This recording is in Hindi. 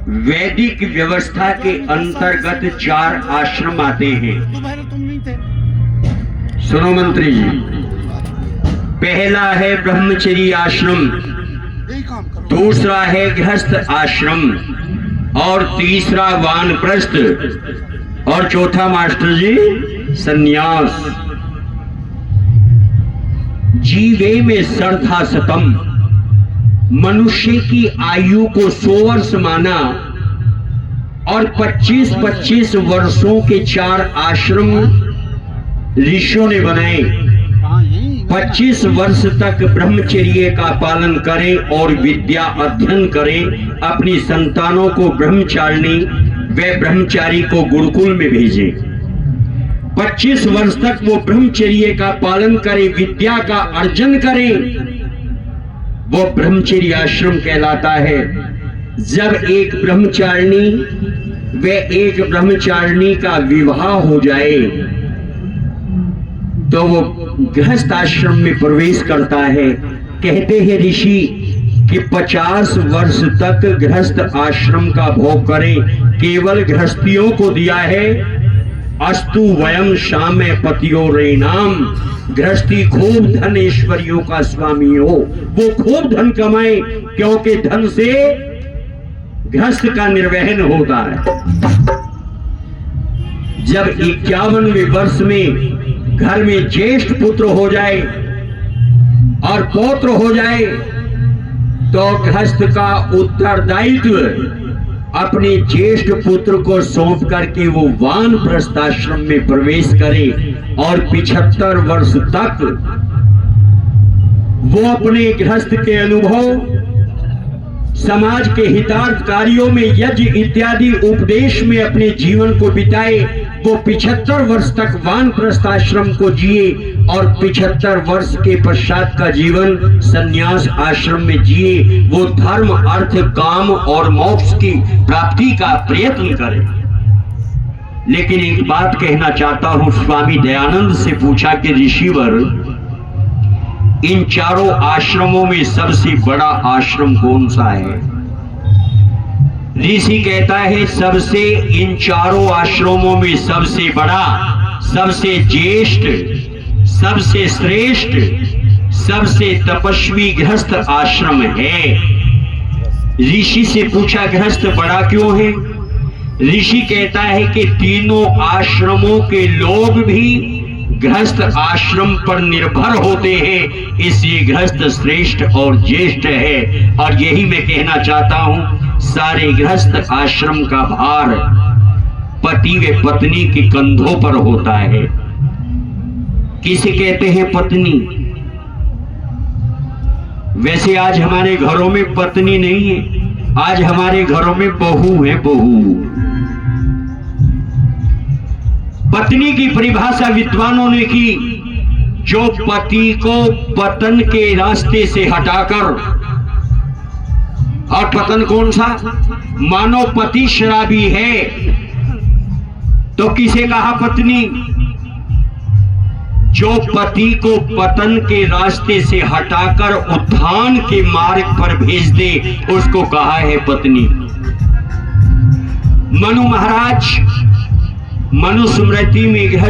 वैदिक व्यवस्था के अंतर्गत 4 आश्रम आते हैं। सुनो मंत्री जी, पहला है ब्रह्मचर्य आश्रम, दूसरा है गृहस्थ आश्रम और तीसरा वानप्रस्थ और चौथा मास्टर जी सन्यास। जीवे में श्रद्धा सतम, मनुष्य की आयु को 100 वर्ष माना और 25-25 वर्षों के 4 आश्रम ऋषियों ने बनाए। 25 वर्ष तक ब्रह्मचर्य का पालन करें और विद्या अध्ययन करें। अपनी संतानों को ब्रह्मचारिणी व ब्रह्मचारी को गुरुकुल में भेजें। 25 वर्ष तक वो ब्रह्मचर्य का पालन करें, विद्या का अर्जन करें, वो ब्रह्मचर्य आश्रम कहलाता है। जब एक ब्रह्मचारिणी व एक ब्रह्मचारिणी का विवाह हो जाए तो वो गृहस्थ आश्रम में प्रवेश करता है। कहते हैं ऋषि कि 50 वर्ष तक गृहस्थ आश्रम का भोग करें। केवल गृहस्थियों को दिया है अस्तु वयम शाम पतियो रे नाम। गृहस्थी खूब धन ऐश्वर्यों का स्वामी हो, वो खूब धन कमाए, क्योंकि धन से गृहस्थ का निर्वहन होता है। जब 51वें वर्ष में घर में ज्येष्ठ पुत्र हो जाए और पौत्र हो जाए तो गृहस्थ का उत्तरदायित्व अपने ज्येष्ठ पुत्र को सौंप करके वो वानप्रस्थ आश्रम में प्रवेश करे और 75 वर्ष तक वो अपने गृहस्थ के अनुभव, समाज के हितार्थ कार्यों में, यज्ञ इत्यादि उपदेश में अपने जीवन को बिताए। वो 75 वर्ष तक वानप्रस्थ आश्रम को जिए और 75 वर्ष के पश्चात का जीवन सन्यास आश्रम में जिए। वो धर्म, अर्थ, काम और मोक्ष की प्राप्ति का प्रयत्न करे। लेकिन एक बात कहना चाहता हूं, स्वामी दयानंद से पूछा कि ऋषिवर, इन 4 आश्रमों में सबसे बड़ा आश्रम कौन सा है? ऋषि कहता है सबसे, इन 4 आश्रमों में सबसे बड़ा, सबसे ज्येष्ठ, सबसे श्रेष्ठ, सबसे तपस्वी गृहस्थ आश्रम है। ऋषि से पूछा गृहस्थ बड़ा क्यों है? ऋषि कहता है कि तीनों आश्रमों के लोग भी गृहस्थ आश्रम पर निर्भर होते हैं, इसलिए गृहस्थ श्रेष्ठ और ज्येष्ठ है। और यही मैं कहना चाहता हूं, सारे गृहस्थ आश्रम का भार पति व पत्नी के कंधों पर होता है। किसे कहते हैं पत्नी? वैसे आज हमारे घरों में पत्नी नहीं है, आज हमारे घरों में बहू है, बहू। पत्नी की परिभाषा विद्वानों ने की, जो पति को पतन के रास्ते से हटाकर, और पतन कौन सा? मानो पति शराबी है तो किसे कहा पत्नी? जो पति को पतन के रास्ते से हटाकर उत्थान के मार्ग पर भेज दे, उसको कहा है पत्नी। मनु महाराज मनुस्मृति में